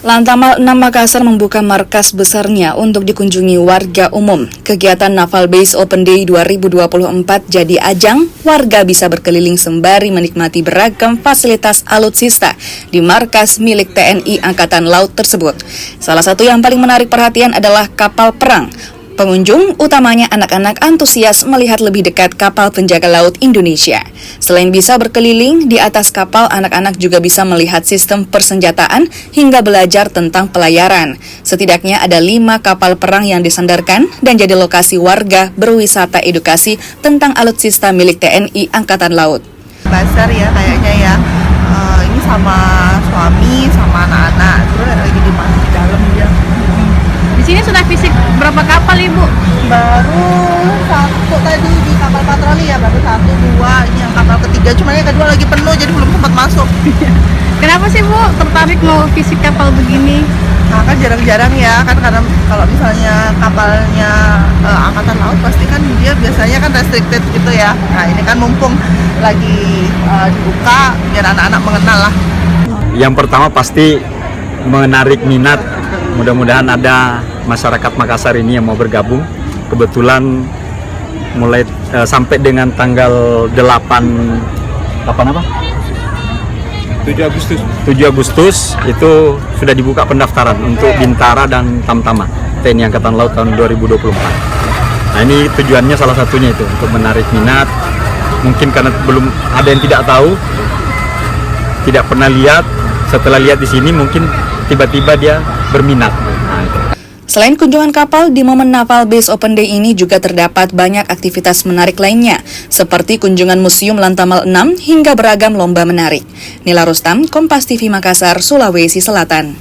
Lantamal 6 Makassar membuka markas besarnya untuk dikunjungi warga umum. Kegiatan Naval Base Open Day 2024 jadi ajang warga bisa berkeliling sembari menikmati beragam fasilitas alutsista di markas milik TNI Angkatan Laut tersebut. Salah satu yang paling menarik perhatian adalah kapal perang. Pengunjung, utamanya anak-anak antusias melihat lebih dekat kapal penjaga laut Indonesia. Selain bisa berkeliling, di atas kapal anak-anak juga bisa melihat sistem persenjataan hingga belajar tentang pelayaran. Setidaknya ada 5 kapal perang yang disandarkan dan jadi lokasi warga berwisata edukasi tentang alutsista milik TNI Angkatan Laut. Bazar ya kayaknya ya, ini sama suami, sama anak-anak, terus lagi di dalam dia. Di sini sudah fisik berapa kapal, Ibu? Baru satu tadi di kapal patroli ya, baru 1, 2, ini yang kapal ketiga, cuma yang kedua lagi penuh jadi belum sempat masuk. Kenapa sih, Bu, tertarik mau fisik kapal begini? Nah kan jarang-jarang ya, kan karena kalau misalnya kapalnya Angkatan Laut pasti kan dia biasanya kan restricted gitu ya. Nah ini kan mumpung lagi dibuka biar anak-anak mengenal lah. Yang pertama pasti menarik minat, mudah-mudahan ada masyarakat Makassar ini yang mau bergabung. Kebetulan mulai sampai dengan tanggal 7 Agustus itu sudah dibuka pendaftaran untuk Bintara dan Tamtama TNI Angkatan Laut tahun 2024. Nah ini tujuannya salah satunya itu untuk menarik minat. Mungkin karena belum ada yang tidak tahu, tidak pernah lihat. Setelah lihat di sini mungkin tiba-tiba dia berminat. Nah, itu. Selain kunjungan kapal, di momen Naval Base Open Day ini juga terdapat banyak aktivitas menarik lainnya, seperti kunjungan Museum Lantamal 6 hingga beragam lomba menarik. Nila Rustam, Kompas TV Makassar, Sulawesi Selatan.